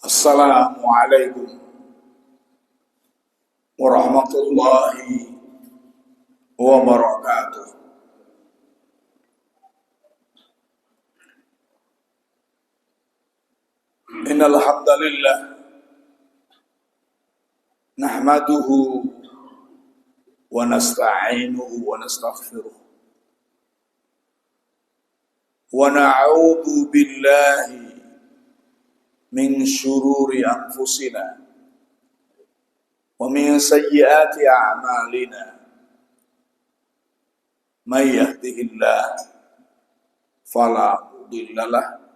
Assalamualaikum warahmatullahi wabarakatuh. Innal hamdalillah nahmaduhu wa nasta'inuhu wa nastaghfiruh wa na'udzu billahi min syururi anfusina wa min sayyiati a'malina. May yahdihillahu fala mudilla lahu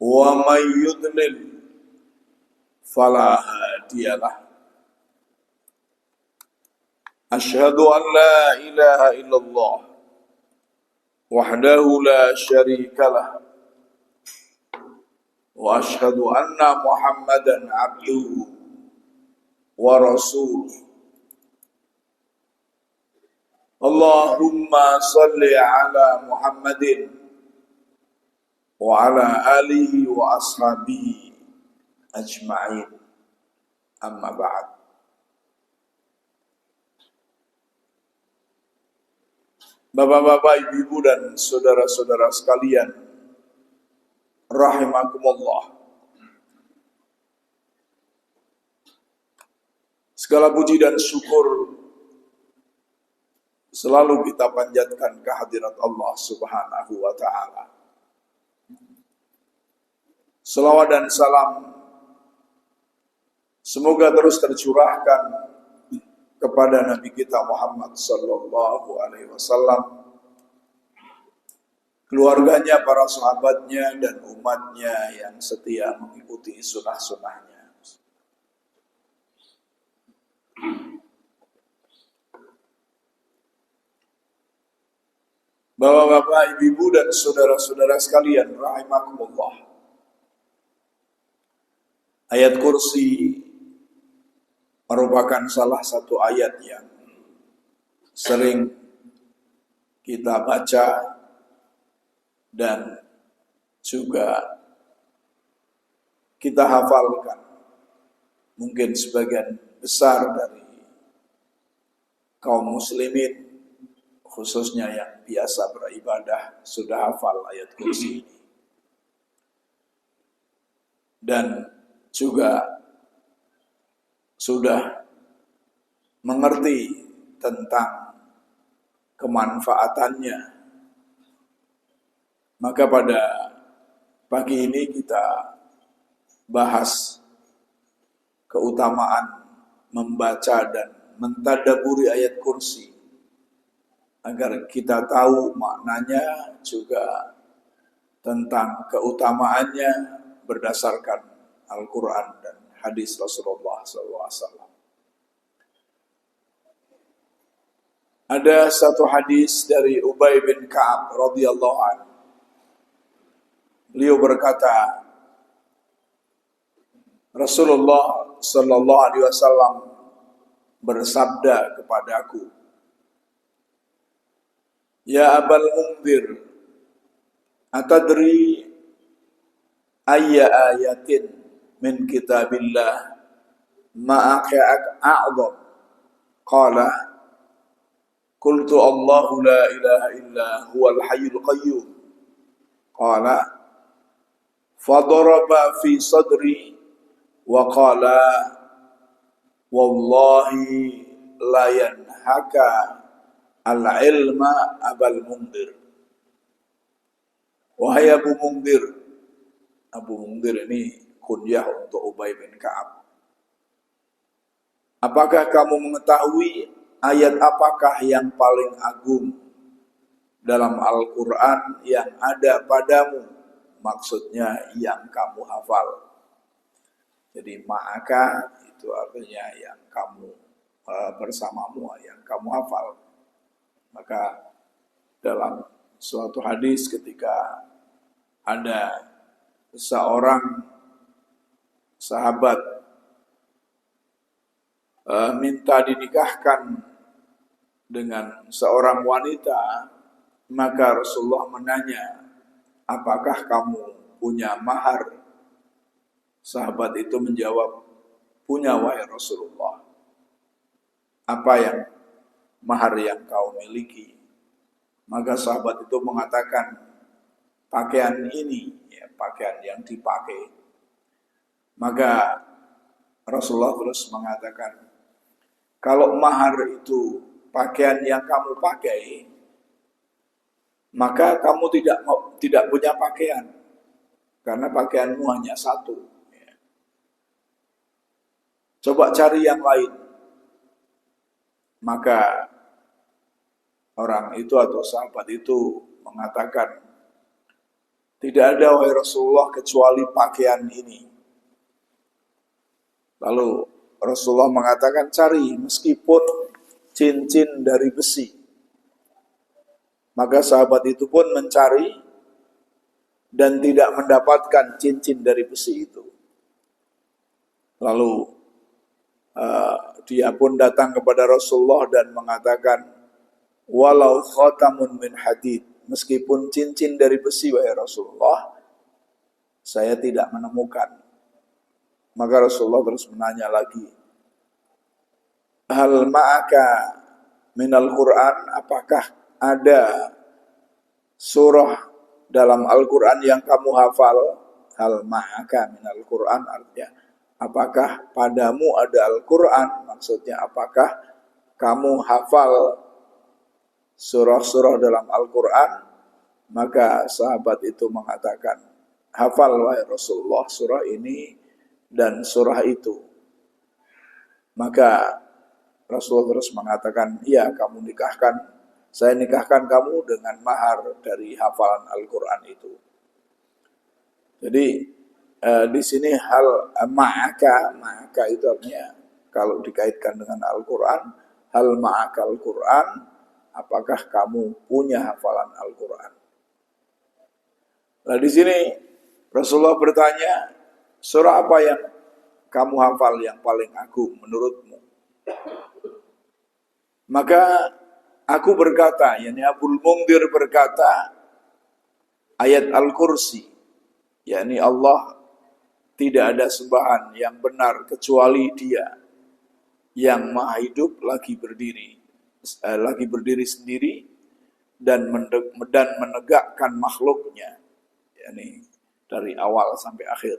wa may yudlil fala hadiya lahu. Asyhadu an la ilaha illallah wahdahu la syarika lahu wa asyhadu anna Muhammadan abduhu wa rasuluh. Allahumma salli ala Muhammadin wa ala alihi wa ashabihi ajma'in. Amma ba'd. Bapak-bapak, ibu-ibu dan saudara-saudara sekalian, rahimakumullah. Segala puji dan syukur selalu kita panjatkan kehadirat Allah Subhanahu wa ta'ala. Selawat dan salam semoga terus tercurahkan kepada Nabi kita Muhammad sallallahu alaihi wasallam, keluarganya, para sahabatnya, dan umatnya yang setia mengikuti sunnah-sunnahnya. Bapak-bapak, ibu-ibu, dan saudara-saudara sekalian, rahimakumullah. Ayat kursi merupakan salah satu ayat yang sering kita baca dan juga kita hafalkan. Mungkin sebagian besar dari kaum muslimin, khususnya yang biasa beribadah, sudah hafal ayat kursi ini. Dan juga sudah mengerti tentang kemanfaatannya. Maka pada pagi ini kita bahas keutamaan membaca dan mentadaburi ayat kursi, agar kita tahu maknanya, juga tentang keutamaannya berdasarkan Al-Quran dan hadis Rasulullah SAW. Ada satu hadis dari Ubay bin Ka'ab radhiyallahu anhu. Beliau berkata, Rasulullah sallallahu alaihi wasallam bersabda kepadaku, "Ya Abal Mundhir, atadri ayya ayatin min kitabillah ma'aka a'zam?" Qala, qultu Allahu la ilaha illa huwal hayyul qayyum. Qala, fadaraba fi sadri wa qala, wallahi la yanhaka al-ilma Abal Mundhir. Wahai Abu Mundhir. Abu Mundhir ini kunyah untuk Ubay bin Ka'ab. Apakah kamu mengetahui ayat apakah yang paling agung dalam Al-Quran yang ada padamu? Maksudnya yang kamu hafal. Jadi maka itu artinya yang kamu bersamamu, yang kamu hafal. Maka dalam suatu hadis ketika ada seorang sahabat minta dinikahkan dengan seorang wanita, maka Rasulullah menanya, apakah kamu punya mahar? Sahabat itu menjawab, punya wahai Rasulullah. Apa yang mahar yang kau miliki? Maka sahabat itu mengatakan, pakaian ini, ya, pakaian yang dipakai. Maka Rasulullah terus mengatakan, kalau mahar itu pakaian yang kamu pakai, maka kamu tidak punya pakaian, karena pakaianmu hanya satu. Ya. Coba cari yang lain. Maka orang itu atau sahabat itu mengatakan, tidak ada wahai Rasulullah kecuali pakaian ini. Lalu Rasulullah mengatakan, cari meskipun cincin dari besi. Maka sahabat itu pun mencari dan tidak mendapatkan cincin dari besi itu. Lalu dia pun datang kepada Rasulullah dan mengatakan, walau khatamun min hadid, meskipun cincin dari besi wahai Rasulullah, saya tidak menemukan. Maka Rasulullah terus menanya lagi, hal ma'aka minal Qur'an, apakah ada surah dalam Al-Quran yang kamu hafal? Hal ma'aka minal Qur'an artinya, apakah padamu ada Al-Quran? Maksudnya, apakah kamu hafal surah-surah dalam Al-Quran? Maka sahabat itu mengatakan, hafal wahai Rasulullah surah ini dan surah itu. Maka Rasulullah terus mengatakan, iya, saya nikahkan kamu dengan mahar dari hafalan Al-Quran itu. Jadi di sini hal ma'aka itu artinya, kalau dikaitkan dengan Al-Quran, hal ma'aka Al-Quran, apakah kamu punya hafalan Al-Quran? Nah di sini Rasulullah bertanya, surah apa yang kamu hafal yang paling agung menurutmu? Maka aku berkata, yakni Abul Mungdir berkata, ayat Al-Kursi, yakni Allah tidak ada sembahan yang benar kecuali Dia yang maha hidup lagi berdiri sendiri dan menegakkan makhluknya, yakni dari awal sampai akhir,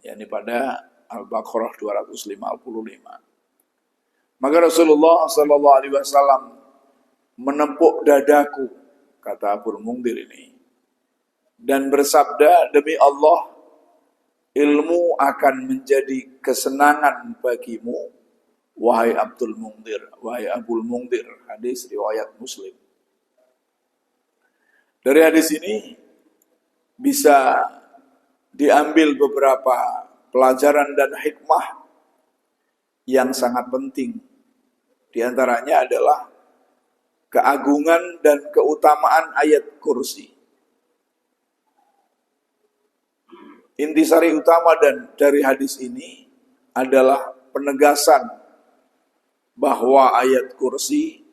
yakni pada Al-Baqarah 255. Maka Rasulullah SAW menepuk dadaku, kata Abu Mungdir ini, dan bersabda, demi Allah, ilmu akan menjadi kesenangan bagimu, wahai Abdul Mungdir, wahai Abul Mungdir. Hadis riwayat Muslim. Dari hadis ini bisa diambil beberapa pelajaran dan hikmah yang sangat penting. Di antaranya adalah keagungan dan keutamaan ayat kursi. Intisari utama dari hadis ini adalah penegasan bahwa ayat kursi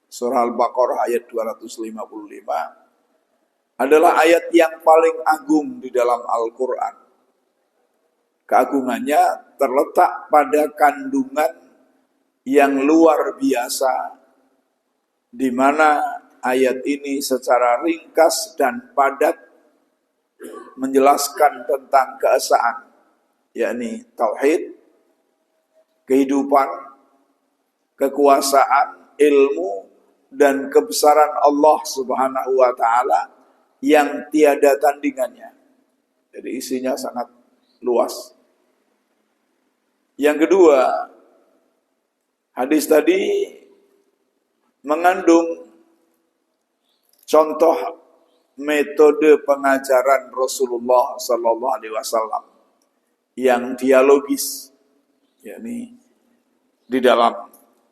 surah Al-Baqarah ayat 255 adalah ayat yang paling agung di dalam Al-Quran. Keagungannya terletak pada kandungan yang luar biasa, di mana ayat ini secara ringkas dan padat menjelaskan tentang keesaan, yakni tauhid, kehidupan, kekuasaan, ilmu, dan kebesaran Allah Subhanahu wa Ta'ala yang tiada tandingannya. Jadi isinya sangat luas. Yang kedua, hadis tadi mengandung contoh metode pengajaran Rasulullah Sallallahu Alaihi Wasallam yang dialogis, yakni di dalam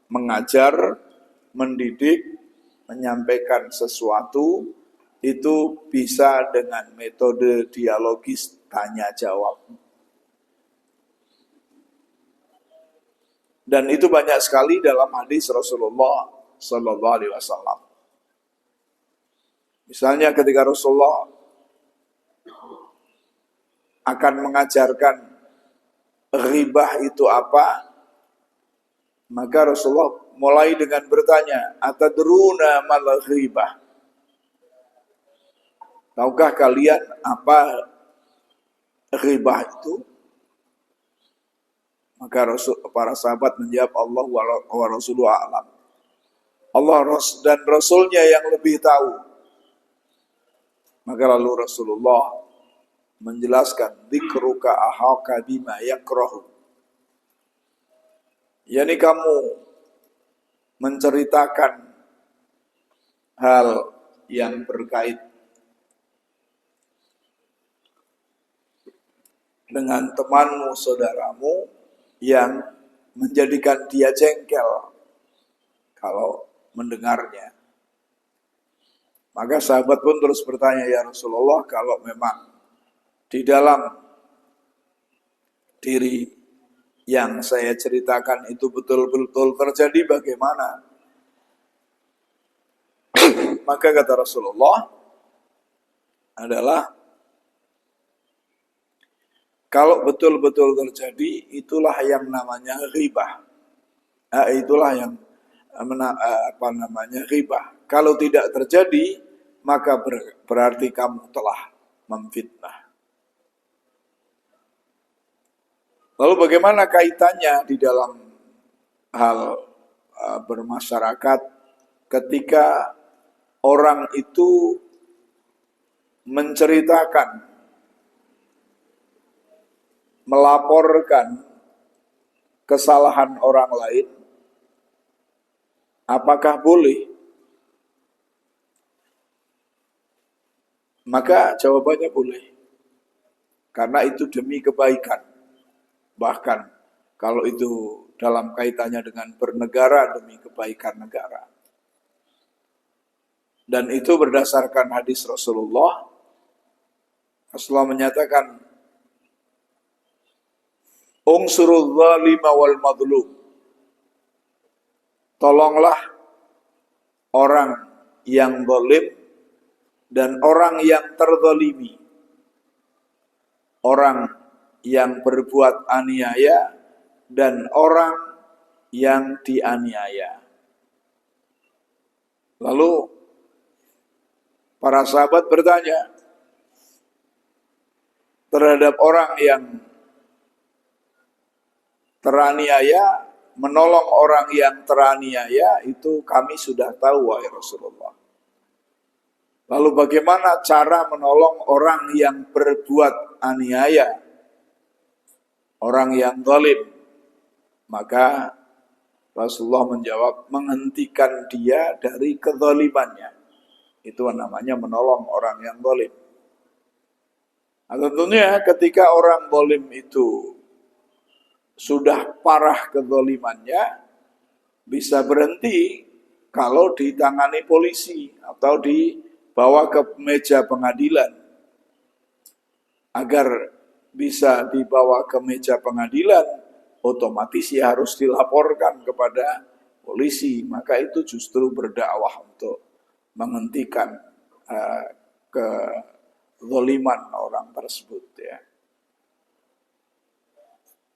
mengajar, mendidik, menyampaikan sesuatu itu bisa dengan metode dialogis tanya jawab. Dan itu banyak sekali dalam hadis Rasulullah Sallallahu Alaihi Wasallam. Misalnya ketika Rasulullah akan mengajarkan ghibah itu apa, maka Rasulullah mulai dengan bertanya, atadruna mal ghibah? Tahukah kalian apa ghibah itu? Maka para sahabat menjawab, Allah wa Rasuluhu a'lam. Allah dan Rasulnya yang lebih tahu. Maka lalu Rasulullah menjelaskan, dzikruka ahaka bima yakrahu. Yani kamu menceritakan hal yang berkait dengan temanmu, saudaramu, yang menjadikan dia jengkel kalau mendengarnya. Maka sahabat pun terus bertanya, ya Rasulullah, kalau memang di dalam diri yang saya ceritakan itu betul-betul terjadi, bagaimana? Maka kata Rasulullah adalah, kalau betul-betul terjadi, itulah yang namanya ghibah. Itulah yang ghibah. Kalau tidak terjadi, maka berarti kamu telah memfitnah. Lalu bagaimana kaitannya di dalam hal bermasyarakat ketika orang itu menceritakan, melaporkan kesalahan orang lain, apakah boleh? Maka jawabannya boleh. Karena itu demi kebaikan. Bahkan kalau itu dalam kaitannya dengan bernegara, demi kebaikan negara. Dan itu berdasarkan hadis Rasulullah. Rasulullah menyatakan, Ungsurul zalima wal madlum. Tolonglah orang yang zalim dan orang yang terzalimi. Orang yang berbuat aniaya dan orang yang dianiaya. Lalu para sahabat bertanya terhadap orang yang teraniaya, menolong orang yang teraniaya, itu kami sudah tahu, wahai Rasulullah. Lalu bagaimana cara menolong orang yang berbuat aniaya, orang yang zalim? Maka Rasulullah menjawab, menghentikan dia dari kezalimannya. Itu namanya menolong orang yang zalim. Nah, tentunya ketika orang zalim itu sudah parah kezalimannya, bisa berhenti kalau ditangani polisi atau dibawa ke meja pengadilan. Agar bisa dibawa ke meja pengadilan, otomatis ya harus dilaporkan kepada polisi. Maka itu justru berdakwah untuk menghentikan kezaliman orang tersebut, ya.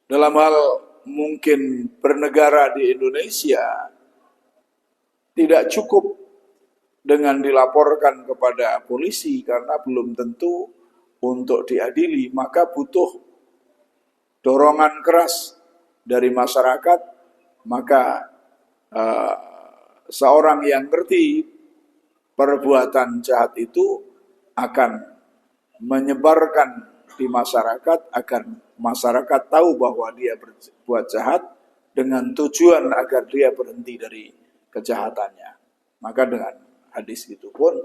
Dalam hal mungkin bernegara di Indonesia, tidak cukup dengan dilaporkan kepada polisi karena belum tentu untuk diadili, maka butuh dorongan keras dari masyarakat. Maka seorang yang ngerti perbuatan jahat itu akan menyebarkan di masyarakat agar masyarakat tahu bahwa dia berbuat jahat dengan tujuan agar dia berhenti dari kejahatannya. Maka dengan hadis itu pun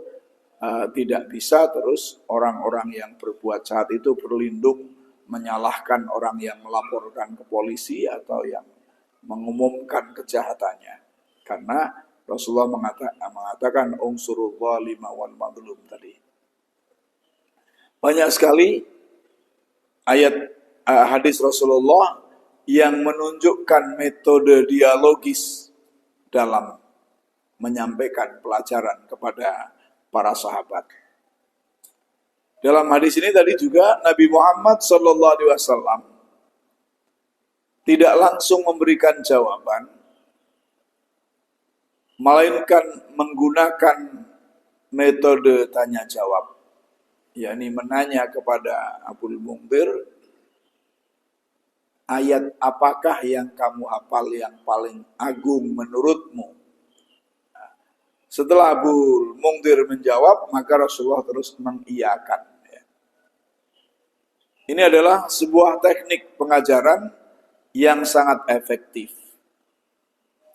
tidak bisa terus orang-orang yang berbuat jahat itu berlindung menyalahkan orang yang melaporkan ke polisi atau yang mengumumkan kejahatannya. Karena Rasulullah mengatakan ungsurul zalima wal madlum tadi. Banyak sekali ayat hadis Rasulullah yang menunjukkan metode dialogis dalam menyampaikan pelajaran kepada para sahabat. Dalam hadis ini tadi juga Nabi Muhammad SAW tidak langsung memberikan jawaban, melainkan menggunakan metode tanya jawab, yakni menanya kepada Abul Mungdir, ayat apakah yang kamu hafal yang paling agung menurutmu? Setelah Abul Mungdir menjawab, maka Rasulullah terus mengiyakan. Ini adalah sebuah teknik pengajaran yang sangat efektif.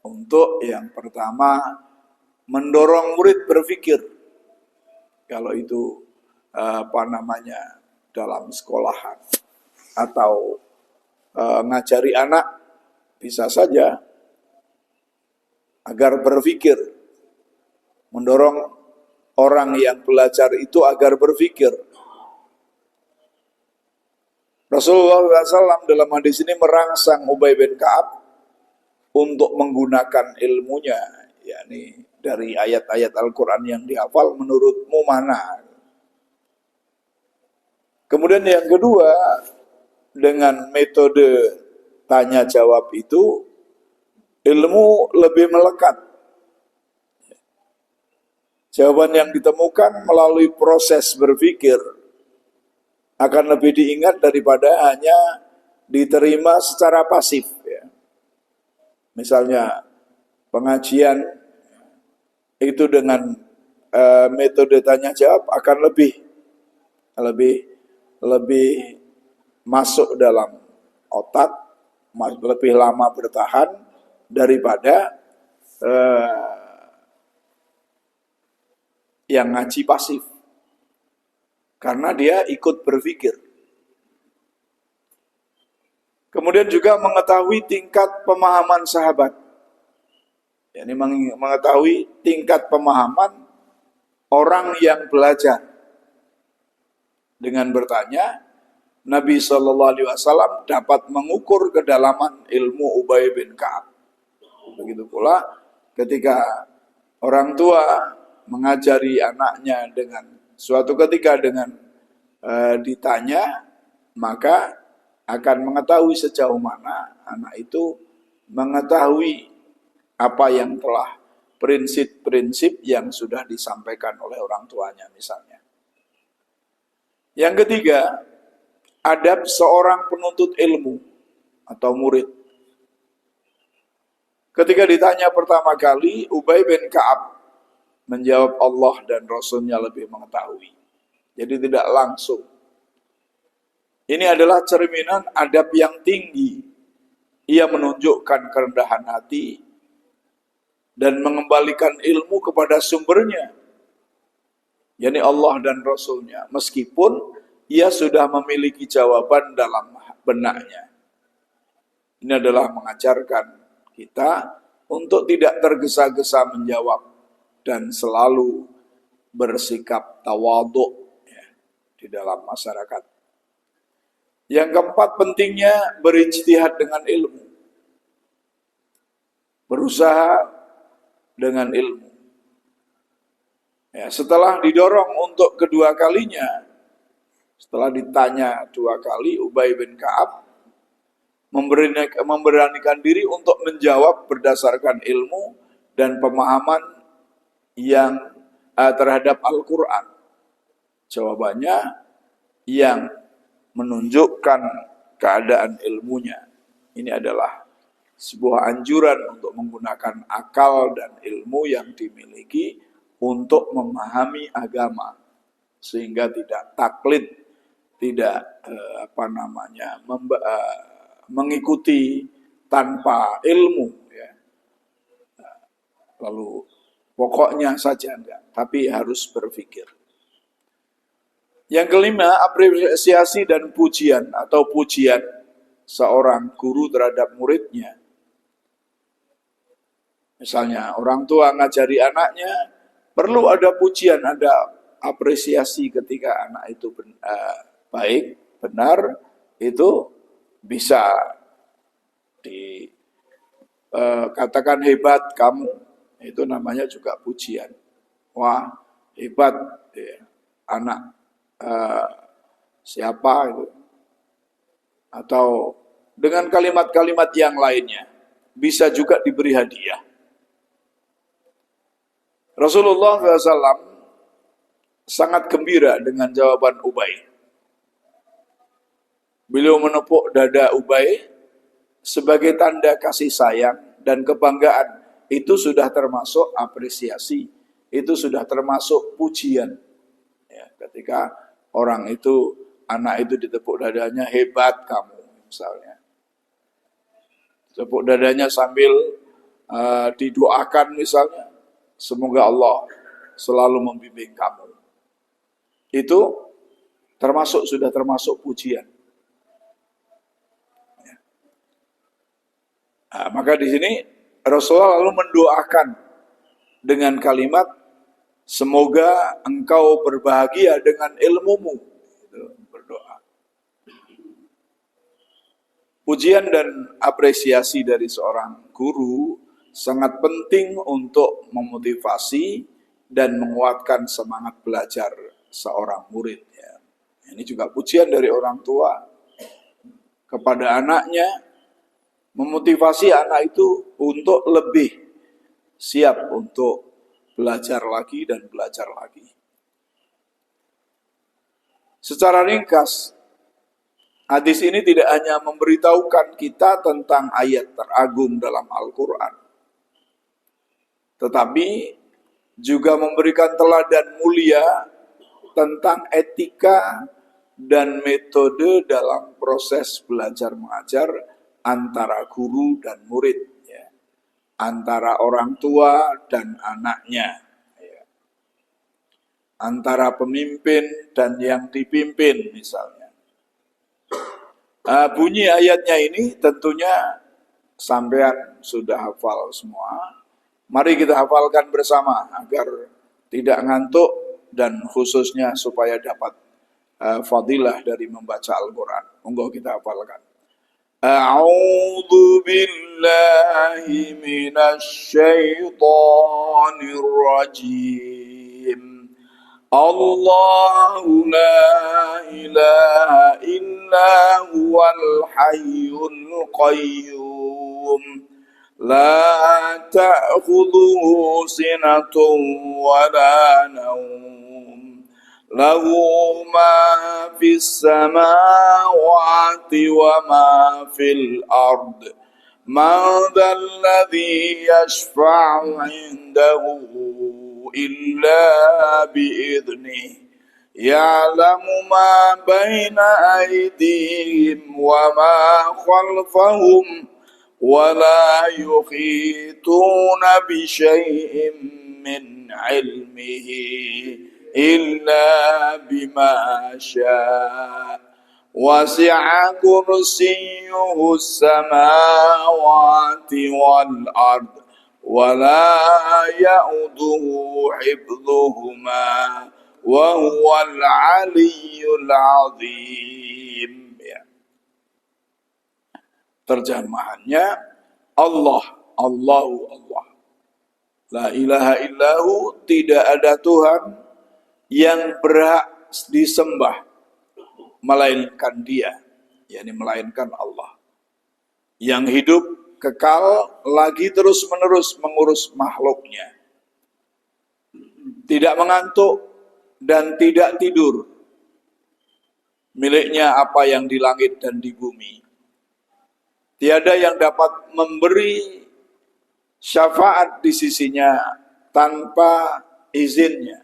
Untuk yang pertama, mendorong murid berpikir. Kalau itu dalam sekolahan atau ngajari anak, bisa saja agar berpikir. Mendorong orang yang belajar itu agar berpikir. Rasulullah SAW dalam hadis ini merangsang Ubay bin Ka'ab untuk menggunakan ilmunya, yakni dari ayat-ayat Al-Quran yang dihafal, menurutmu mana? Kemudian yang kedua, dengan metode tanya jawab itu, ilmu lebih melekat. Jawaban yang ditemukan melalui proses berpikir akan lebih diingat daripada hanya diterima secara pasif. Misalnya pengajian itu dengan metode tanya jawab akan lebih masuk dalam otak, lebih lama bertahan daripada yang ngaji pasif. Karena dia ikut berpikir. Kemudian juga mengetahui tingkat pemahaman sahabat. Yani mengetahui tingkat pemahaman orang yang belajar. Dengan bertanya, Nabi SAW dapat mengukur kedalaman ilmu Ubay bin Ka'ab. Begitu pula ketika orang tua mengajari anaknya dengan suatu ketika dengan ditanya, maka akan mengetahui sejauh mana anak itu mengetahui apa yang telah prinsip-prinsip yang sudah disampaikan oleh orang tuanya misalnya. Yang ketiga, adab seorang penuntut ilmu atau murid. Ketika ditanya pertama kali, Ubay bin Ka'ab menjawab Allah dan Rasulnya lebih mengetahui. Jadi tidak langsung. Ini adalah cerminan adab yang tinggi. Ia menunjukkan kerendahan hati dan mengembalikan ilmu kepada sumbernya, yakni Allah dan Rasulnya, meskipun ia sudah memiliki jawaban dalam benaknya. Ini adalah mengajarkan kita untuk tidak tergesa-gesa menjawab dan selalu bersikap tawadhu di dalam masyarakat. Yang keempat, pentingnya berijtihad dengan ilmu. Berusaha dengan ilmu. Setelah didorong untuk kedua kalinya, setelah ditanya dua kali, Ubay bin Ka'ab memberanikan diri untuk menjawab berdasarkan ilmu dan pemahaman yang terhadap Al-Quran. Jawabannya yang menunjukkan keadaan ilmunya. Ini adalah sebuah anjuran untuk menggunakan akal dan ilmu yang dimiliki untuk memahami agama, sehingga tidak taklid, tidak mengikuti tanpa ilmu, lalu pokoknya saja enggak, tapi harus berpikir. Yang kelima, apresiasi dan pujian atau pujian seorang guru terhadap muridnya. Misalnya orang tua ngajari anaknya, perlu ada pujian, ada apresiasi ketika anak itu baik, benar, itu bisa dikatakan hebat kamu. Itu namanya juga pujian. Wah, hebat anak eh, siapa itu, atau dengan kalimat-kalimat yang lainnya, bisa juga diberi hadiah. Rasulullah SAW sangat gembira dengan jawaban Ubay. Beliau menepuk dada Ubay sebagai tanda kasih sayang dan kebanggaan. Itu sudah termasuk apresiasi, itu sudah termasuk pujian. Ya, ketika orang itu, anak itu ditepuk dadanya, hebat kamu misalnya. Tepuk dadanya sambil didoakan misalnya, semoga Allah selalu membimbing kamu. Itu sudah termasuk pujian. Nah, maka di sini Rasulullah lalu mendoakan dengan kalimat, semoga engkau berbahagia dengan ilmumu. Berdoa. Pujian dan apresiasi dari seorang guru sangat penting untuk memotivasi dan menguatkan semangat belajar seorang murid. Ya. Ini juga pujian dari orang tua kepada anaknya, memotivasi anak itu untuk lebih siap untuk belajar lagi dan belajar lagi. Secara ringkas, hadis ini tidak hanya memberitahukan kita tentang ayat teragung dalam Al-Quran, tetapi juga memberikan teladan mulia tentang etika dan metode dalam proses belajar mengajar antara guru dan murid, ya. Antara orang tua dan anaknya, ya. Antara pemimpin dan yang dipimpin misalnya. Bunyi ayatnya ini tentunya sampean sudah hafal semua. Mari kita hafalkan bersama agar tidak ngantuk dan khususnya supaya dapat fadilah dari membaca Al-Quran. Monggo kita hafalkan. A'udzu billahi minasyaitonir rajim. Allahu la ilaha illa huwal hayyul qayyum. La ta'khudhuhu sinatun wa la nawm. Lahu ma fis samawati wa ma fil ard. Man dhal ladzi yashfa'u 'indahu illa bi'idhnihi. Ya'lamu ma baina aydihim wa ma khalfahum. ولا يحيطون بشيء من علمه إلا بما شاء وسع كرسيه السماوات والأرض ولا يؤوده حفظهما وهو العلي العظيم. Terjemahannya, Allahu Allah. La ilaha illahu, tidak ada Tuhan yang berhak disembah melainkan Dia, yakni melainkan Allah. Yang hidup kekal lagi terus-menerus mengurus makhluknya. Tidak mengantuk dan tidak tidur. Miliknya apa yang di langit dan di bumi. Tiada yang dapat memberi syafaat di sisinya tanpa izinnya.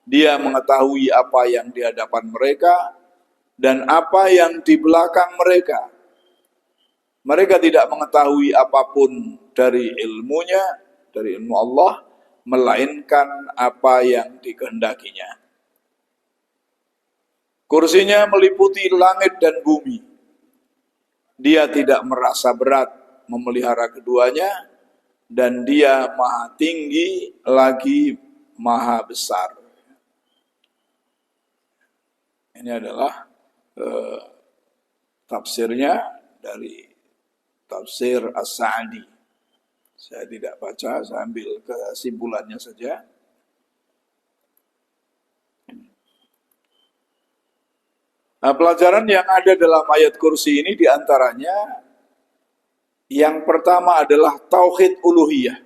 Dia mengetahui apa yang di hadapan mereka dan apa yang di belakang mereka. Mereka tidak mengetahui apapun dari ilmunya, dari ilmu Allah, melainkan apa yang dikehendakinya. Kursinya meliputi langit dan bumi. Dia tidak merasa berat memelihara keduanya, dan Dia maha tinggi lagi maha besar. Ini adalah tafsirnya dari tafsir As-Sa'di. Saya tidak baca, saya ambil kesimpulannya saja. Nah, pelajaran yang ada dalam ayat kursi ini diantaranya yang pertama adalah tauhid uluhiyah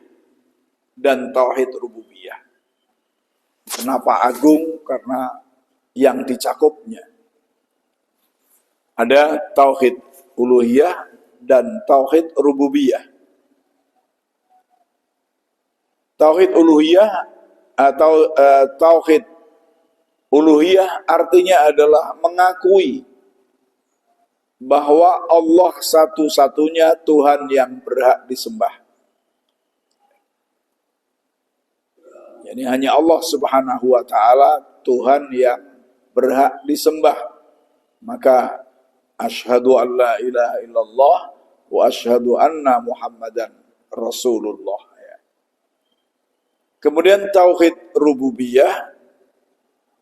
dan tauhid rububiyah. Kenapa agung? Karena yang dicakupnya. Ada tauhid uluhiyah dan tauhid rububiyah. Tauhid uluhiyah atau tauhid uluhiyah artinya adalah mengakui bahwa Allah satu-satunya Tuhan yang berhak disembah. Jadi hanya Allah Subhanahu wa taala Tuhan yang berhak disembah. Maka asyhadu an la ilaha illallah wa asyhadu anna Muhammadan Rasulullah. Kemudian tauhid rububiyah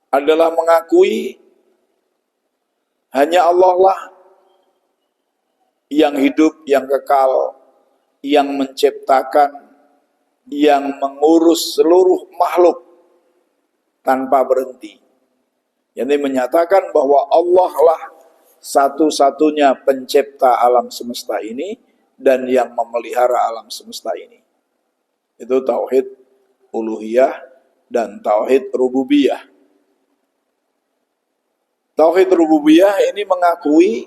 adalah mengakui hanya Allah lah yang hidup, yang kekal, yang menciptakan, yang mengurus seluruh makhluk tanpa berhenti. Jadi menyatakan bahwa Allah lah satu-satunya pencipta alam semesta ini dan yang memelihara alam semesta ini. Itu tauhid uluhiyah dan tauhid rububiyah. Tauhid rububiyah ini mengakui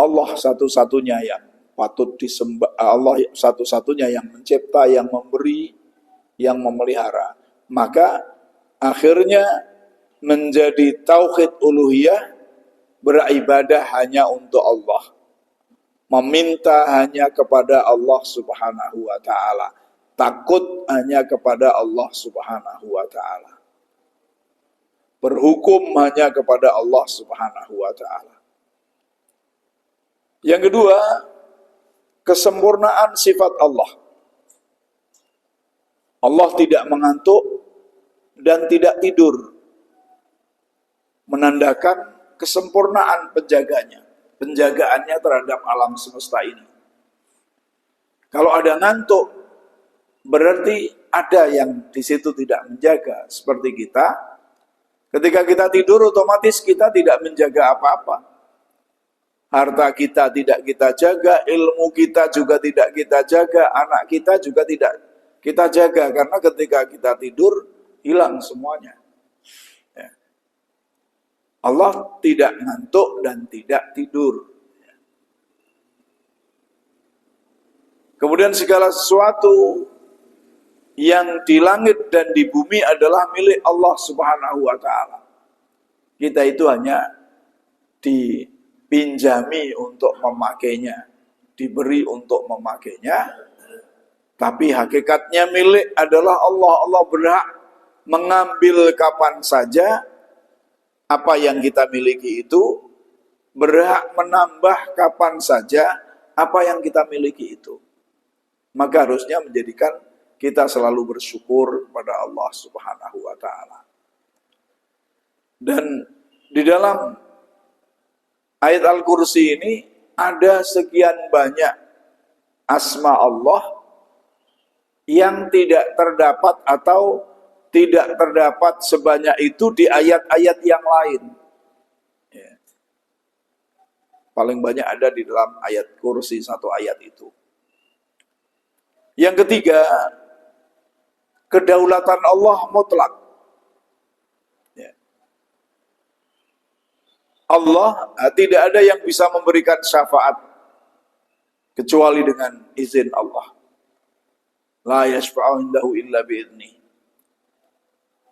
Allah satu-satunya yang patut disembah, Allah satu-satunya yang mencipta, yang memberi, yang memelihara. Maka akhirnya menjadi tauhid uluhiyah, beribadah hanya untuk Allah, meminta hanya kepada Allah Subhanahu wa taala, takut hanya kepada Allah Subhanahu wa taala, berhukum hanya kepada Allah Subhanahu wa taala. Yang kedua, kesempurnaan sifat Allah. Allah tidak mengantuk dan tidak tidur, menandakan kesempurnaan penjagaannya terhadap alam semesta ini. Kalau ada ngantuk, berarti ada yang di situ tidak menjaga. Seperti kita, ketika kita tidur otomatis kita tidak menjaga apa-apa. Harta kita tidak kita jaga, ilmu kita juga tidak kita jaga, anak kita juga tidak kita jaga. Karena ketika kita tidur, hilang semuanya. Ya. Allah tidak ngantuk dan tidak tidur. Kemudian segala sesuatu yang di langit dan di bumi adalah milik Allah Subhanahu wa taala. Kita itu hanya dipinjami untuk memakainya, diberi untuk memakainya, tapi hakikatnya milik adalah Allah. Allah berhak mengambil kapan saja apa yang kita miliki itu, berhak menambah kapan saja apa yang kita miliki itu. Maka harusnya menjadikan kita selalu bersyukur kepada Allah Subhanahu wa taala. Dan di dalam ayat Al-Kursi ini ada sekian banyak asma Allah yang tidak terdapat atau tidak terdapat sebanyak itu di ayat-ayat yang lain. Ya. Paling banyak ada di dalam ayat Kursi, satu ayat itu. Yang ketiga, kedaulatan Allah mutlak. Ya. Allah tidak ada yang bisa memberikan syafaat kecuali dengan izin Allah. La yashfa'u indahu illa bi'idznih.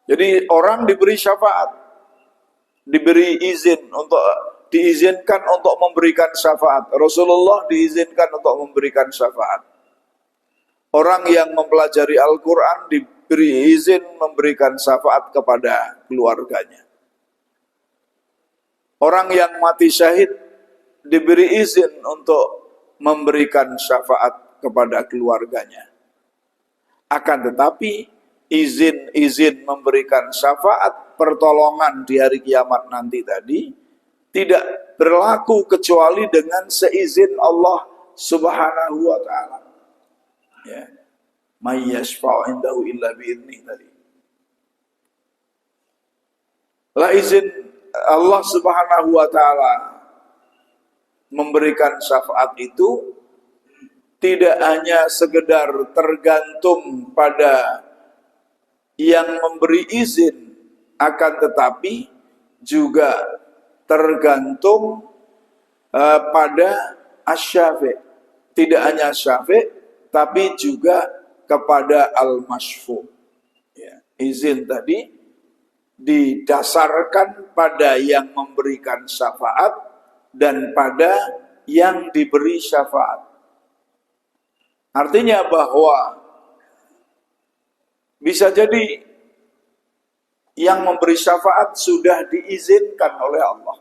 Jadi orang diberi syafaat, diberi izin untuk diizinkan untuk memberikan syafaat. Rasulullah diizinkan untuk memberikan syafaat. Orang yang mempelajari Al-Quran diberi izin memberikan syafaat kepada keluarganya. Orang yang mati syahid diberi izin untuk memberikan syafaat kepada keluarganya. Akan tetapi izin-izin memberikan syafaat pertolongan di hari kiamat nanti tadi tidak berlaku kecuali dengan seizin Allah Subhanahu wa taala. Ya. May yashfa'u indahu illa bi'idznih tadi. Lah izin Allah Subhanahu wa taala memberikan syafaat itu tidak hanya sekedar tergantung pada yang memberi izin, akan tetapi juga tergantung pada asy-syafi'. Tidak hanya syafi', tapi juga kepada al-masyfu'. Ya, izin tadi didasarkan pada yang memberikan syafaat dan pada yang diberi syafaat. Artinya bahwa bisa jadi yang memberi syafaat sudah diizinkan oleh Allah.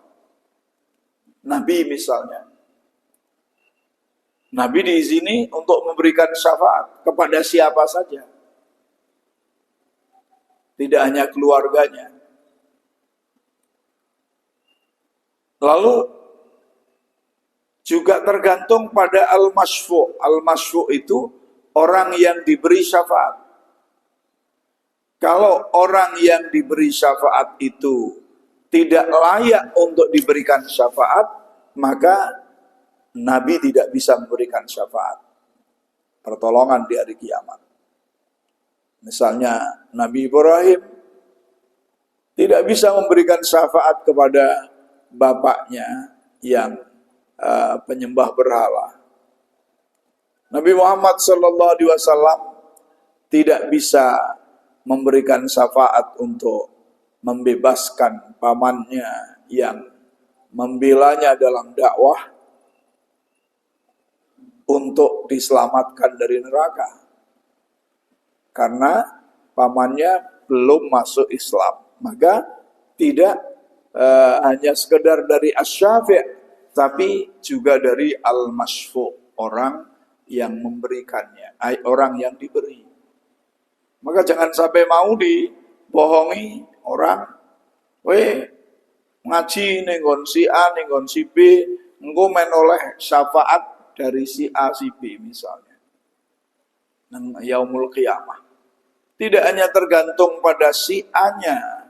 Nabi misalnya. Nabi diizini untuk memberikan syafaat kepada siapa saja. Tidak hanya keluarganya. Lalu juga tergantung pada al-masyfu'. Al-masyfu' itu orang yang diberi syafaat. Kalau orang yang diberi syafaat itu tidak layak untuk diberikan syafaat, maka Nabi tidak bisa memberikan syafaat. Pertolongan di hari kiamat. Misalnya Nabi Ibrahim tidak bisa memberikan syafaat kepada bapaknya yang penyembah berhala. Nabi Muhammad SAW tidak bisa memberikan syafaat untuk membebaskan pamannya yang membelanya dalam dakwah untuk diselamatkan dari neraka. Karena pamannya belum masuk Islam. Maka tidak hanya sekedar dari asy-syafi', tapi juga dari al-masyfu', orang yang memberikannya, orang yang diberi. Maka jangan sampai mau dibohongi orang, ngaji ning nggon si A, ning nggon si B, engko menoleh syafaat dari si A, si B misalnya. Nang yaumul qiyamah. Tidak hanya tergantung pada si A-nya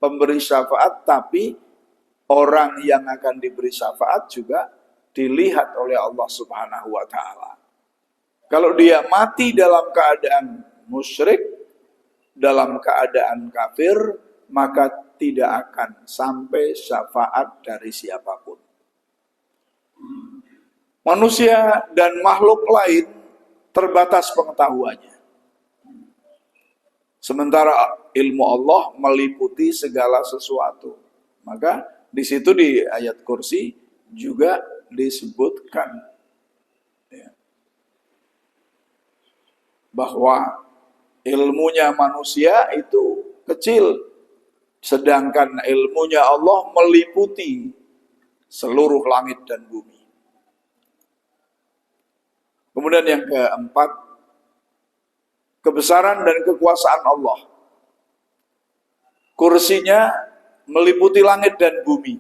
pemberi syafaat, tapi orang yang akan diberi syafaat juga dilihat oleh Allah Subhanahu wa taala. Kalau dia mati dalam keadaan musyrik, dalam keadaan kafir, maka tidak akan sampai syafaat dari siapapun. Manusia dan makhluk lain terbatas pengetahuannya. Sementara ilmu Allah meliputi segala sesuatu. Maka di situ di ayat kursi juga disebutkan ya, bahwa ilmunya manusia itu kecil, sedangkan ilmunya Allah meliputi seluruh langit dan bumi. Kemudian yang keempat, kebesaran dan kekuasaan Allah. Kursinya meliputi langit dan bumi.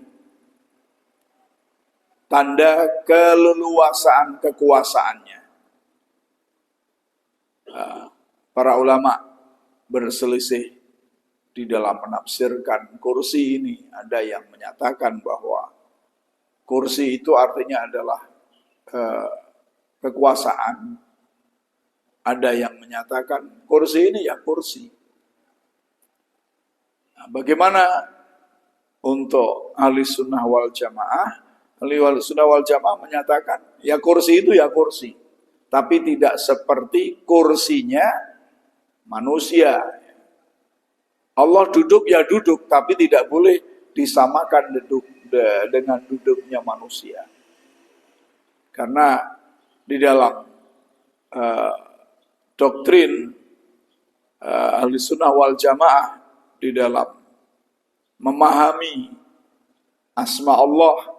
Tanda keleluasaan kekuasaannya. Para ulama berselisih di dalam menafsirkan kursi ini. Ada yang menyatakan bahwa kursi itu artinya adalah kekuasaan. Ada yang menyatakan kursi ini ya kursi. Nah, bagaimana untuk ahli sunnah wal jamaah? Ahli sunnah wal jamaah menyatakan ya kursi itu ya kursi. Tapi tidak seperti kursinya manusia. Allah duduk ya duduk, tapi tidak boleh disamakan dengan duduknya manusia. Karena di dalam doktrin ahli sunnah wal jamaah, di dalam memahami asma Allah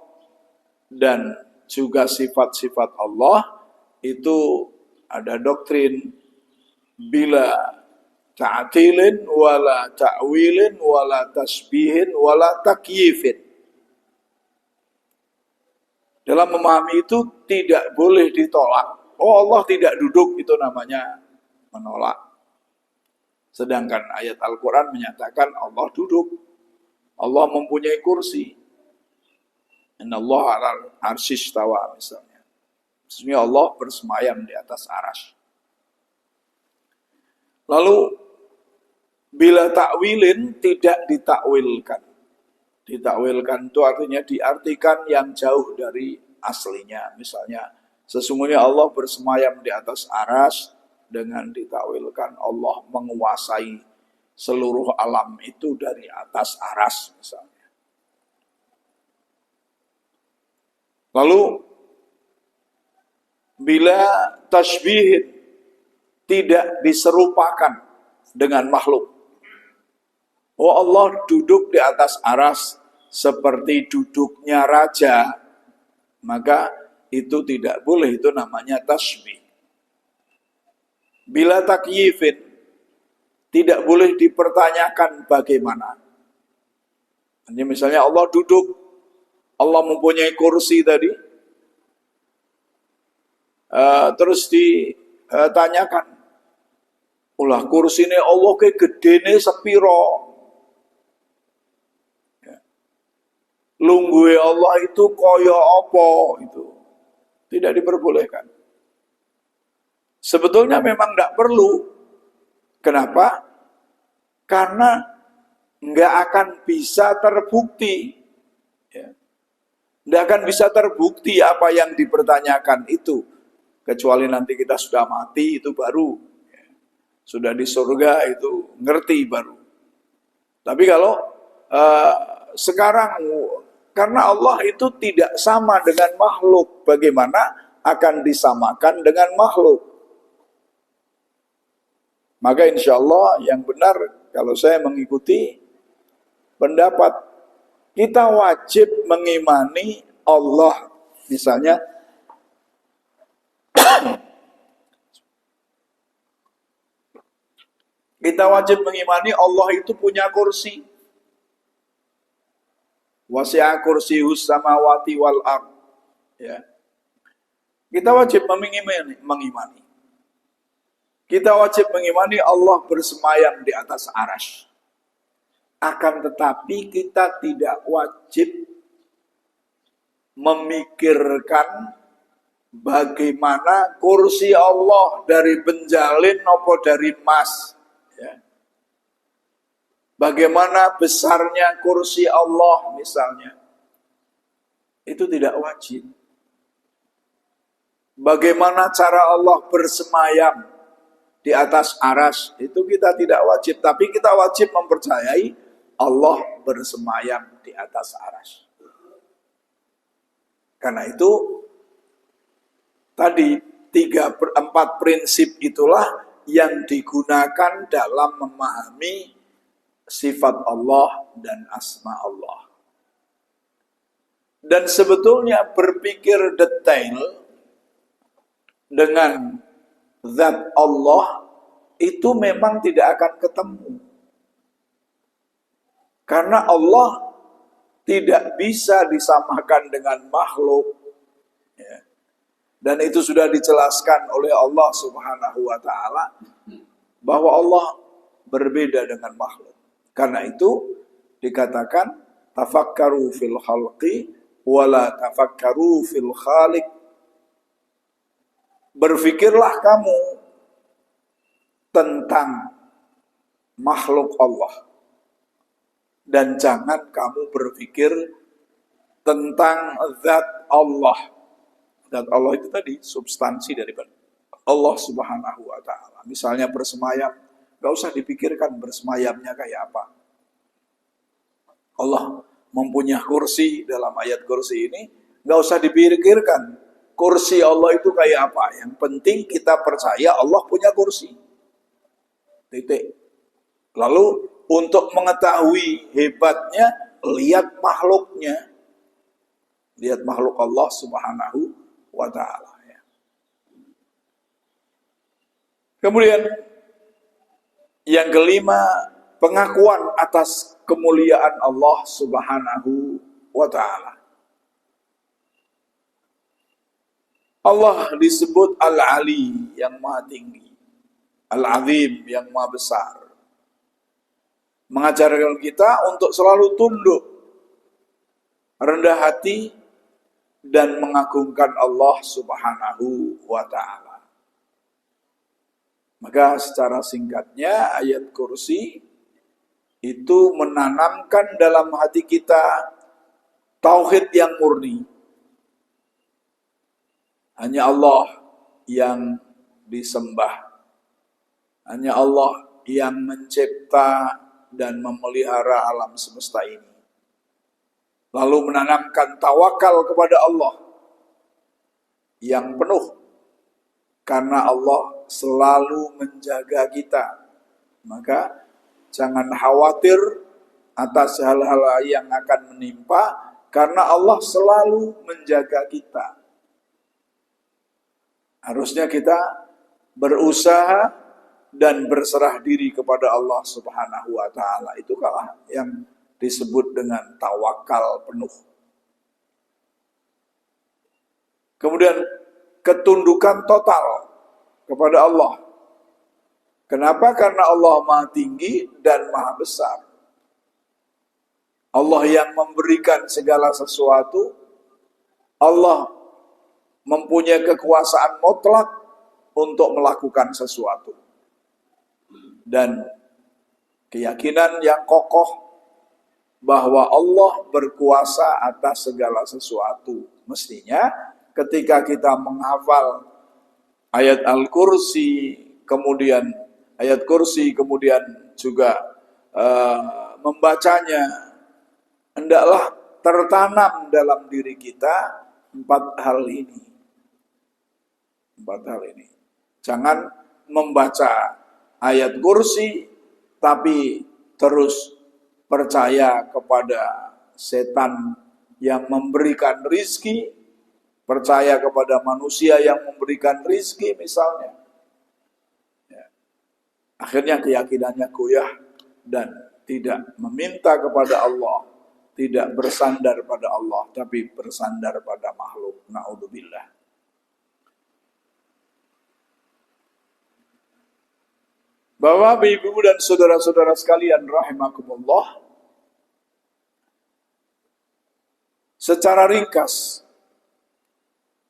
dan juga sifat-sifat Allah, itu ada doktrin bila ta'tilin wala ta'wilin wala tasbihin wala takyifin. Dalam memahami itu tidak boleh ditolak. Oh, Allah tidak duduk, itu namanya menolak. Sedangkan ayat Al-Quran menyatakan Allah duduk. Allah mempunyai kursi. Innallaha 'alal 'arsy istawa misalnya. Maksudnya Allah bersemayam di atas arsy. Lalu bila takwilin tidak ditakwilkan. Ditakwilkan itu artinya diartikan yang jauh dari aslinya. Misalnya, sesungguhnya Allah bersemayam di atas arsy, dengan ditakwilkan Allah menguasai seluruh alam itu dari atas arsy misalnya. Lalu bila tasbih tidak diserupakan dengan makhluk. Oh, Allah duduk di atas arsy seperti duduknya raja, maka itu tidak boleh, itu namanya tasbih. Bila takyifin tidak boleh dipertanyakan bagaimana. Ini misalnya Allah duduk, Allah mempunyai kursi tadi, terus ditanyakan, ulah kursi ini Allah ke gedene sepiro. Lungguhe Allah itu kaya apa itu. Tidak diperbolehkan. Sebetulnya memang tidak perlu. Kenapa? Karena nggak akan bisa terbukti. Nggak akan bisa terbukti apa yang dipertanyakan itu. Kecuali nanti kita sudah mati, itu baru. Sudah di surga, itu ngerti baru. Tapi kalau sekarang, karena Allah itu tidak sama dengan makhluk, bagaimana akan disamakan dengan makhluk? Maka insya Allah yang benar, kalau saya mengikuti pendapat, kita wajib mengimani Allah. Misalnya, kita wajib mengimani Allah itu punya kursi. Wasi'a kursiyus samawati wal ardh. Ya. Kita wajib mengimani. Kita wajib mengimani Allah bersemayam di atas arsy. Akan tetapi kita tidak wajib memikirkan bagaimana kursi Allah dari benjalin atau dari emas. Ya. Bagaimana besarnya kursi Allah misalnya. Itu tidak wajib. Bagaimana cara Allah bersemayam di atas arsy, itu kita tidak wajib. Tapi kita wajib mempercayai Allah bersemayam di atas arsy. Karena itu, tadi 4 prinsip itulah yang digunakan dalam memahami sifat Allah dan asma Allah. Dan sebetulnya berpikir detail dengan zat Allah itu memang tidak akan ketemu. Karena Allah tidak bisa disamakan dengan makhluk. Ya. Dan itu sudah dijelaskan oleh Allah Subhanahu wa ta'ala bahwa Allah berbeda dengan makhluk. Karena itu dikatakan tafakkaru fil khalqi wala tafakkaru fil khaliq. Berfikirlah kamu tentang makhluk Allah dan jangan kamu berpikir tentang zat Allah. Zat Allah itu tadi substansi daripada Allah Subhanahu wa ta'ala. Misalnya bersemayam, gak usah dipikirkan bersemayamnya kayak apa. Allah mempunyai kursi, dalam ayat kursi ini gak usah dipikirkan kursi Allah itu kayak apa. Yang penting kita percaya Allah punya kursi. Titik. Lalu untuk mengetahui hebatnya, lihat makhluknya. Lihat makhluk Allah Subhanahu wa ta'ala. Kemudian yang kelima, pengakuan atas kemuliaan Allah Subhanahu wa ta'ala. Allah disebut Al-Ali, yang maha tinggi, Al-Azim, yang maha besar. mengajarkan kita untuk selalu tunduk, rendah hati, dan mengagungkan Allah Subhanahu wa Ta'ala. Maka secara singkatnya ayat kursi itu menanamkan dalam hati kita tauhid yang murni. Hanya Allah yang disembah. Hanya Allah yang mencipta dan memelihara alam semesta ini. Lalu menanamkan tawakal kepada Allah yang penuh. Karena Allah selalu menjaga kita. Maka jangan khawatir atas hal-hal yang akan menimpa. Karena Allah selalu menjaga kita. Harusnya kita berusaha dan berserah diri kepada Allah Subhanahu wa Ta'ala. Itulah yang disebut dengan tawakal penuh. Kemudian ketundukan total kepada Allah. Kenapa? Karena Allah Maha Tinggi dan Maha Besar. Allah yang memberikan segala sesuatu. Allah mempunyai kekuasaan mutlak untuk melakukan sesuatu. Dan keyakinan yang kokoh bahwa Allah berkuasa atas segala sesuatu. Mestinya ketika kita menghafal ayat Al-Kursi, kemudian juga membacanya, hendaklah tertanam dalam diri kita empat hal ini. Jangan membaca ayat kursi tapi terus percaya kepada setan yang memberikan rizki, percaya kepada manusia yang memberikan rizki misalnya. Akhirnya keyakinannya goyah dan tidak meminta kepada Allah, tidak bersandar pada Allah, tapi bersandar pada makhluk. Na'udzubillah. Bapak, ibu dan saudara-saudara sekalian rahimakumullah. Secara ringkas,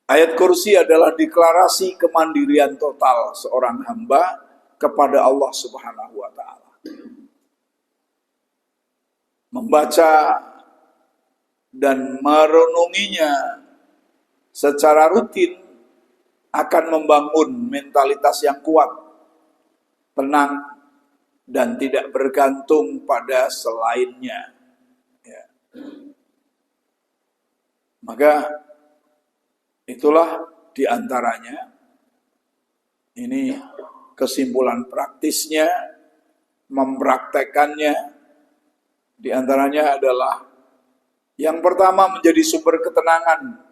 ayat kursi adalah deklarasi kemandirian total seorang hamba kepada Allah Subhanahu wa Ta'ala. Membaca dan merenunginya secara rutin akan membangun mentalitas yang kuat, tenang, dan tidak bergantung pada selainnya. Ya. Maka itulah diantaranya, ini kesimpulan praktisnya, mempraktekannya, diantaranya adalah yang pertama menjadi sumber ketenangan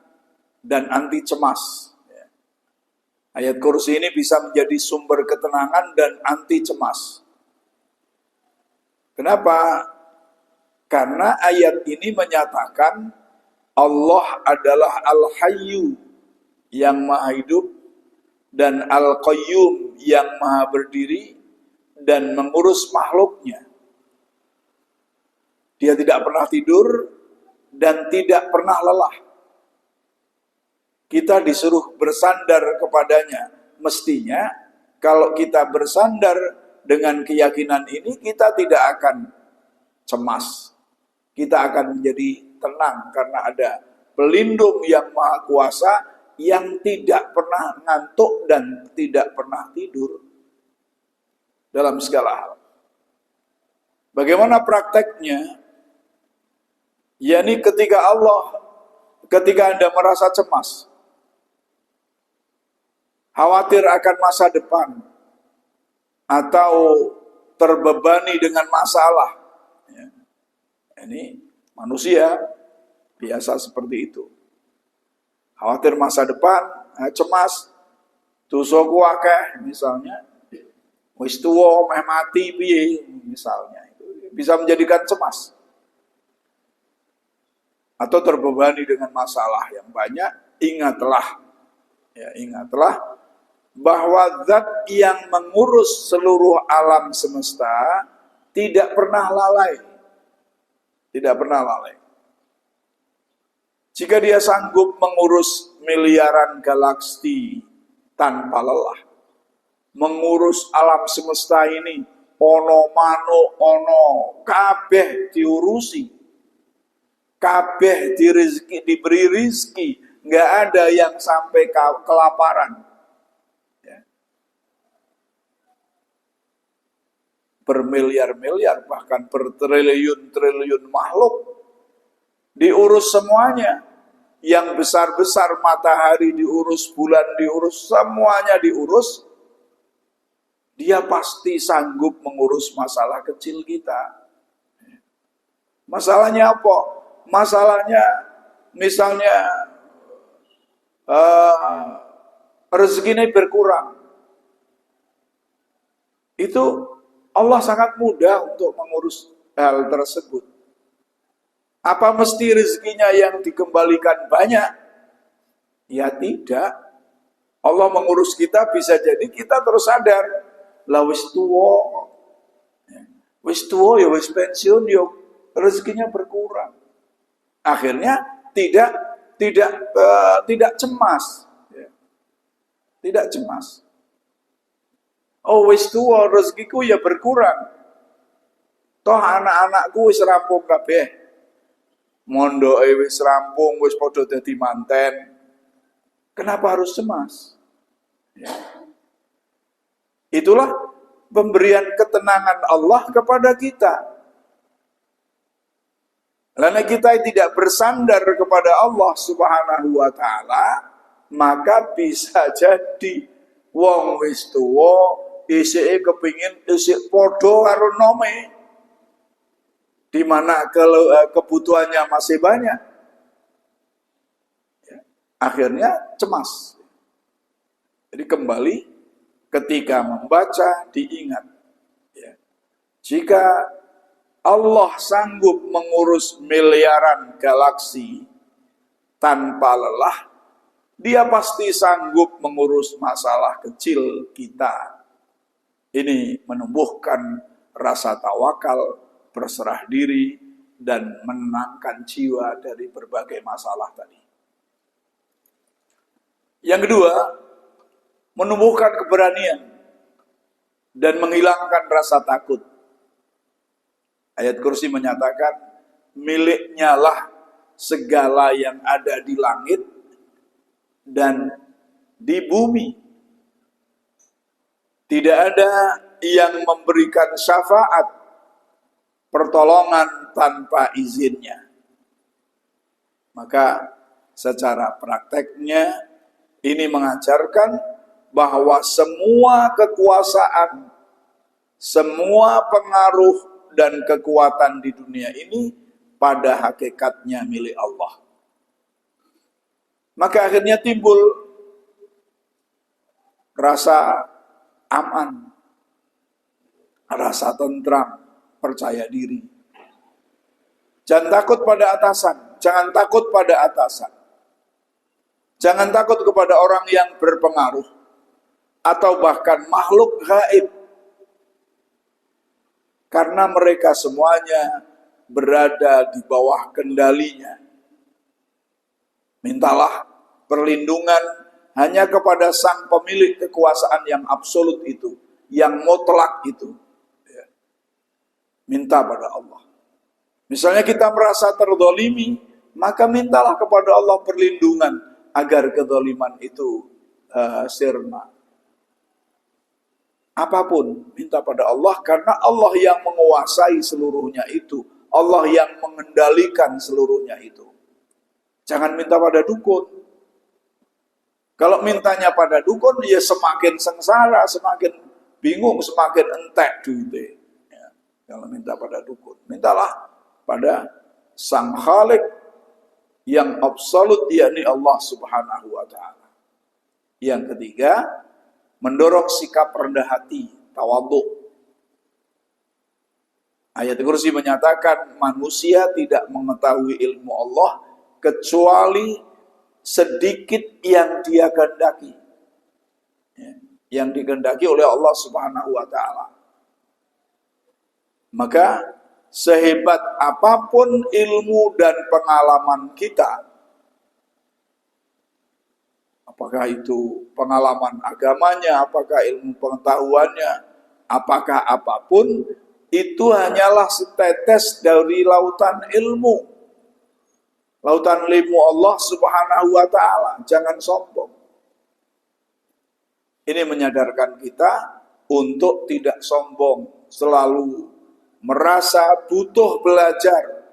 dan anti cemas. Ayat kursi ini bisa menjadi sumber ketenangan dan anti cemas. Kenapa? Karena ayat ini menyatakan Allah adalah Al-Hayyu yang maha hidup dan Al-Qayyum yang maha berdiri dan mengurus makhluknya. Dia tidak pernah tidur dan tidak pernah lelah. Kita disuruh bersandar kepadanya. Mestinya kalau kita bersandar dengan keyakinan ini, kita tidak akan cemas. Kita akan menjadi tenang karena ada pelindung yang maha kuasa yang tidak pernah ngantuk dan tidak pernah tidur dalam segala hal. Bagaimana prakteknya? yakni ketika Anda merasa cemas, khawatir akan masa depan, atau terbebani dengan masalah. Ya. Ini manusia biasa seperti itu. Khawatir masa depan, cemas, dosaku akeh misalnya, wis tuwa meh mati piye misalnya, itu bisa menjadikan cemas. Atau terbebani dengan masalah yang banyak. Ingatlah bahwa zat yang mengurus seluruh alam semesta tidak pernah lalai. Tidak pernah lalai. Jika dia sanggup mengurus miliaran galaksi tanpa lelah, mengurus alam semesta ini, ono mano ono, kabeh diurusi, kabeh diberi rizki, nggak ada yang sampai kelaparan. Ya. Bermiliar-miliar, bahkan bertriliun-triliun makhluk diurus semuanya. Yang besar-besar matahari diurus, bulan diurus, semuanya diurus. Dia pasti sanggup mengurus masalah kecil kita. Masalahnya apa? Masalahnya misalnya rezekinya berkurang. Itu Allah sangat mudah untuk mengurus hal tersebut. Apa mesti rezekinya yang dikembalikan banyak? Ya tidak. Allah mengurus kita, bisa jadi kita terus sadar, lah wis tuwa. Wis tuwa ya wis pensiun ya rezekinya berkurang. Akhirnya tidak cemas. Tidak cemas. Oh wis tuwa rezekiku ya berkurang. Toh anak-anakku wis rampung kabeh. Mondoke wis rampung, wis padha dadi manten. Kenapa harus cemas? Ya. Itulah pemberian ketenangan Allah kepada kita. Karena kita tidak bersandar kepada Allah Subhanahu wa taala, maka bisa jadi wong wis tuwa isike kepingin isik padha karo nome. Di mana kebutuhannya masih banyak, ya, akhirnya cemas. Jadi kembali ketika membaca diingat, ya, jika Allah sanggup mengurus miliaran galaksi tanpa lelah, Dia pasti sanggup mengurus masalah kecil kita. Ini menumbuhkan rasa tawakal, berserah diri, dan menenangkan jiwa dari berbagai masalah tadi. Yang kedua, menumbuhkan keberanian dan menghilangkan rasa takut. Ayat Kursi menyatakan, miliknya lah segala yang ada di langit dan di bumi. Tidak ada yang memberikan syafaat, pertolongan tanpa izinnya. Maka secara prakteknya ini mengajarkan bahwa semua kekuasaan, semua pengaruh dan kekuatan di dunia ini pada hakikatnya milik Allah. Maka akhirnya timbul rasa aman, rasa tentram, percaya diri. Jangan takut pada atasan, jangan takut pada atasan. Jangan takut kepada orang yang berpengaruh atau bahkan makhluk gaib. Karena mereka semuanya berada di bawah kendalinya. Mintalah perlindungan hanya kepada sang pemilik kekuasaan yang absolut itu, yang mutlak itu. Minta pada Allah. Misalnya kita merasa terzalimi, maka mintalah kepada Allah perlindungan agar kezaliman itu sirna. Apapun minta pada Allah, karena Allah yang menguasai seluruhnya itu, Allah yang mengendalikan seluruhnya itu. Jangan minta pada dukun. Kalau mintanya pada dukun, ya semakin sengsara, semakin bingung, semakin entek duitnya. Kalau minta pada dukun, mintalah pada Sang Khalik yang absolut, yakni Allah Subhanahu wa taala. Yang ketiga, mendorong sikap rendah hati, tawadhu. Ayat Kursi menyatakan manusia tidak mengetahui ilmu Allah kecuali sedikit yang Dia kehendaki. Yang dikehendaki oleh Allah Subhanahu wa taala. Maka sehebat apapun ilmu dan pengalaman kita, apakah itu pengalaman agamanya, apakah ilmu pengetahuannya, apakah apapun, itu hanyalah setetes dari lautan ilmu. Lautan ilmu Allah Subhanahu wa ta'ala. Jangan sombong. Ini menyadarkan kita untuk tidak sombong, selalu merasa butuh belajar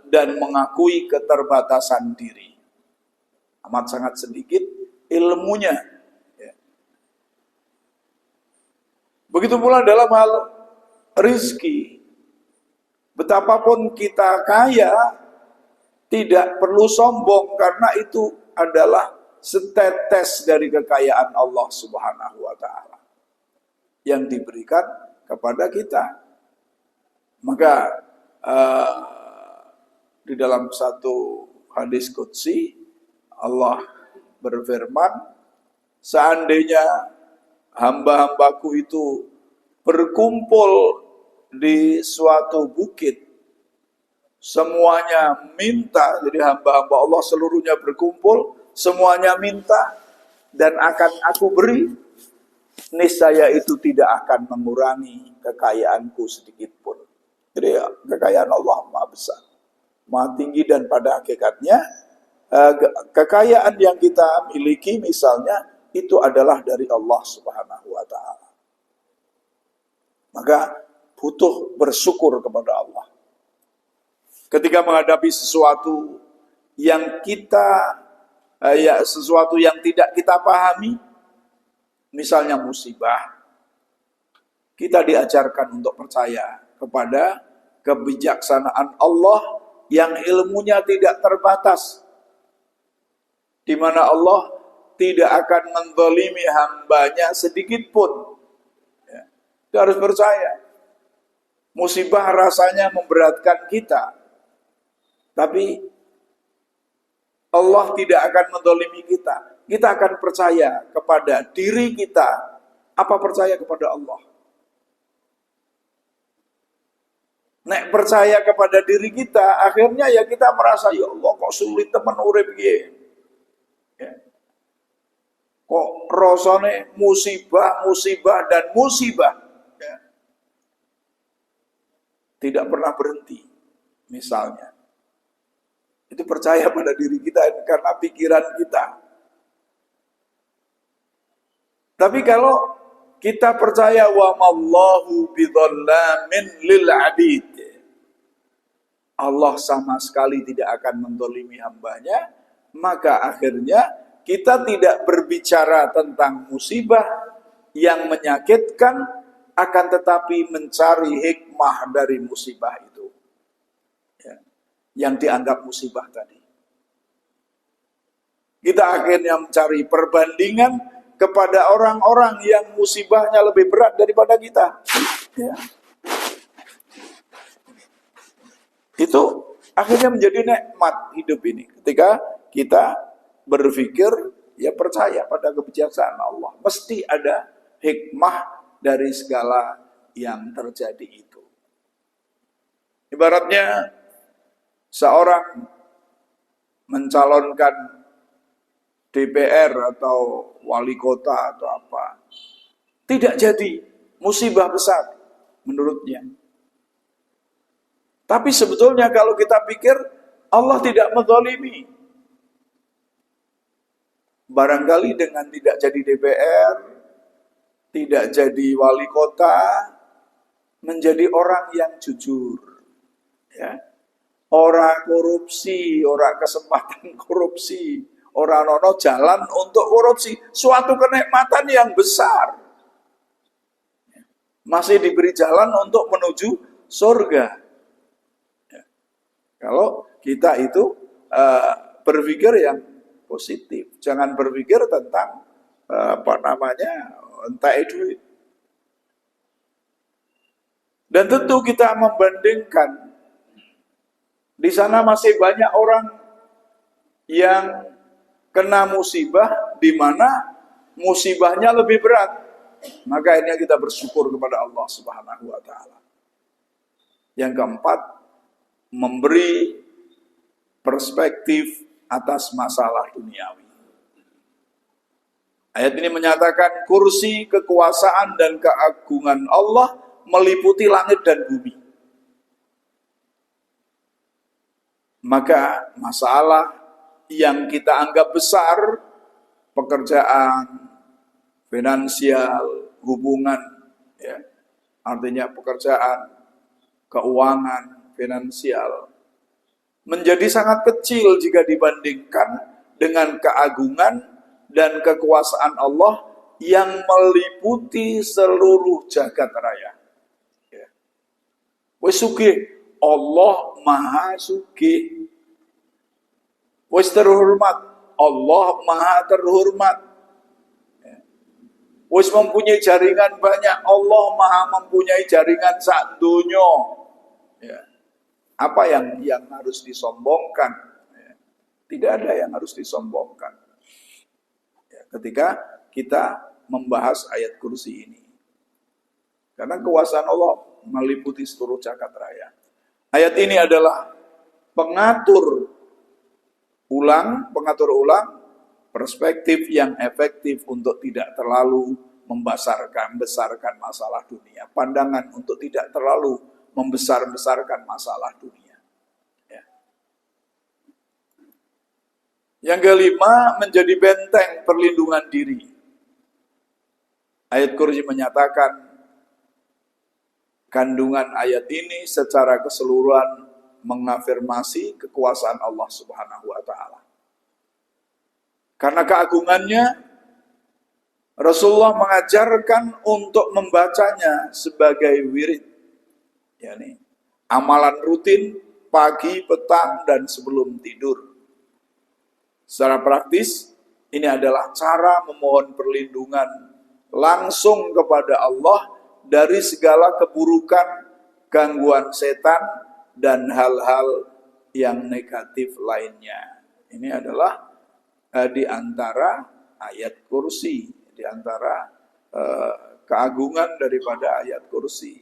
dan mengakui keterbatasan diri. Amat sangat sedikit ilmunya. Begitu pula dalam hal rizki. Betapapun kita kaya, tidak perlu sombong karena itu adalah setetes dari kekayaan Allah Subhanahu wa ta'ala yang diberikan kepada kita. Maka di dalam satu hadis qudsi Allah berfirman, seandainya hamba-hambaku itu berkumpul di suatu bukit, semuanya minta, jadi hamba-hamba Allah seluruhnya berkumpul, semuanya minta dan akan aku beri, niscaya itu tidak akan mengurangi kekayaanku sedikit pun. Jadi kekayaan Allah maha besar, maha tinggi, dan pada hakikatnya kekayaan yang kita miliki misalnya itu adalah dari Allah Subhanahu wa ta'ala. Maka butuh bersyukur kepada Allah. Ketika menghadapi sesuatu yang sesuatu yang tidak kita pahami, misalnya musibah, kita diajarkan untuk percaya kepada kebijaksanaan Allah yang ilmunya tidak terbatas, di mana Allah tidak akan menzalimi hambanya sedikit pun. Kita harus percaya. Musibah rasanya memberatkan kita, tapi Allah tidak akan menzalimi kita. Kita akan percaya kepada diri kita. Apa percaya kepada Allah? Nek percaya kepada diri kita, akhirnya ya kita merasa, ya Allah kok sulit temen urip piye. Ya. Kok rasane musibah dan musibah. Ya. Tidak pernah berhenti. Misalnya. Itu percaya pada diri kita karena pikiran kita. Tapi kalau kita percaya wa mallahu bidzallamin lil abid, Allah sama sekali tidak akan menzalimi hambanya, maka akhirnya kita tidak berbicara tentang musibah yang menyakitkan, akan tetapi mencari hikmah dari musibah itu. Yang dianggap musibah tadi. Kita akhirnya mencari perbandingan kepada orang-orang yang musibahnya lebih berat daripada kita. Ya. Itu akhirnya menjadi nikmat hidup ini. Ketika kita berpikir, ya percaya pada kebijaksanaan Allah. Mesti ada hikmah dari segala yang terjadi itu. Ibaratnya, seorang mencalonkan DPR atau wali kota atau apa, tidak jadi, musibah besar menurutnya. Tapi sebetulnya kalau kita pikir, Allah tidak menzalimi. Barangkali dengan tidak jadi DPR, tidak jadi wali kota, menjadi orang yang jujur, ya. Orang korupsi, orang kesempatan korupsi, orang nono jalan untuk korupsi, suatu kenikmatan yang besar. Masih diberi jalan untuk menuju surga. Kalau kita itu berpikir yang positif, jangan berpikir tentang entah duit. Dan tentu kita membandingkan. Di sana masih banyak orang yang kena musibah, di mana musibahnya lebih berat. Maka ini kita bersyukur kepada Allah Subhanahu wa ta'ala. Yang keempat, memberi perspektif atas masalah duniawi. Ayat ini menyatakan kursi, kekuasaan, dan keagungan Allah meliputi langit dan bumi. Maka masalah yang kita anggap besar, pekerjaan, finansial, hubungan, ya, artinya pekerjaan, keuangan, finansial, menjadi sangat kecil jika dibandingkan dengan keagungan dan kekuasaan Allah yang meliputi seluruh jagat raya. Ya. Wes sugih, Allah Maha Sugih. Wes terhormat, Allah Maha terhormat. Ya. Wes mempunyai jaringan banyak, Allah Maha mempunyai jaringan sak donya. Ya. Apa yang harus disombongkan? Ya. Tidak ada yang harus disombongkan. Ya. Ketika kita membahas ayat kursi ini. Karena kekuasaan Allah meliputi seluruh jagat raya. Ayat ini adalah pengatur ulang perspektif yang efektif untuk tidak terlalu membesarkan masalah dunia. Pandangan untuk tidak terlalu membesar-besarkan masalah dunia. Ya. Yang kelima, menjadi benteng perlindungan diri. Ayat kursi menyatakan kandungan ayat ini secara keseluruhan mengafirmasi kekuasaan Allah Subhanahu wa taala. Karena keagungannya, Rasulullah mengajarkan untuk membacanya sebagai wirid, yakni amalan rutin pagi, petang, dan sebelum tidur. Secara praktis, ini adalah cara memohon perlindungan langsung kepada Allah dari segala keburukan, gangguan setan, dan hal-hal yang negatif lainnya. Ini adalah di antara ayat kursi, di antara keagungan daripada ayat kursi.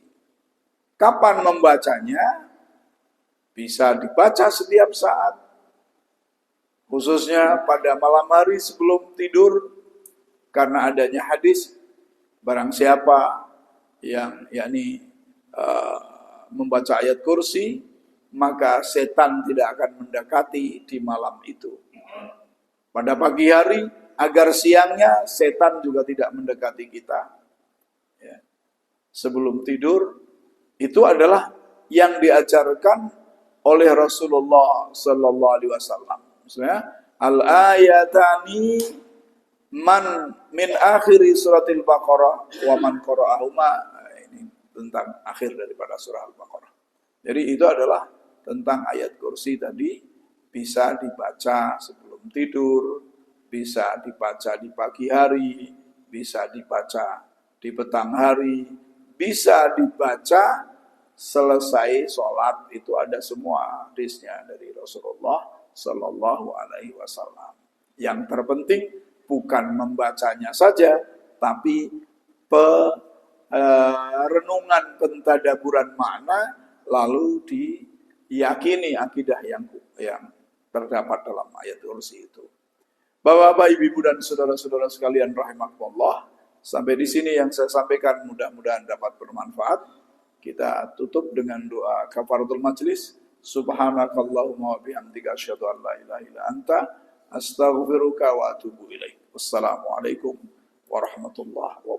Kapan membacanya? Bisa dibaca setiap saat, khususnya pada malam hari sebelum tidur, karena adanya hadis, barang siapa yang membaca ayat kursi, maka setan tidak akan mendekati di malam itu. Pada pagi hari, agar siangnya setan juga tidak mendekati kita. Ya. Sebelum tidur, itu adalah yang diajarkan oleh Rasulullah Sallallahu Alaihi Wasallam. Maksudnya, al-ayatani man min akhiri suratil Baqarah wa man qara'ahuma. Ini tentang akhir daripada surah Al-Baqarah. Jadi itu adalah tentang ayat kursi tadi, bisa dibaca sebelum tidur, bisa dibaca di pagi hari, bisa dibaca di petang hari, bisa dibaca selesai sholat. Itu ada semua hadisnya dari Rasulullah Sallallahu Alaihi Wasallam. Yang terpenting bukan membacanya saja, tapi renungan pentadaburan makna, lalu diyakini akidah yang terdapat dalam ayat kursi itu. Bapak-bapak, ibu-ibu, dan saudara-saudara sekalian rahimakumullah, sampai di sini yang saya sampaikan mudah-mudahan dapat bermanfaat. Kita tutup dengan doa kafaratul majlis. Subhanakallahumma wa bihamdika asyhadu an la ilaha illa anta astaghfiruka wa atubu ilaik. Wassalamualaikum warahmatullahi wabarakatuh.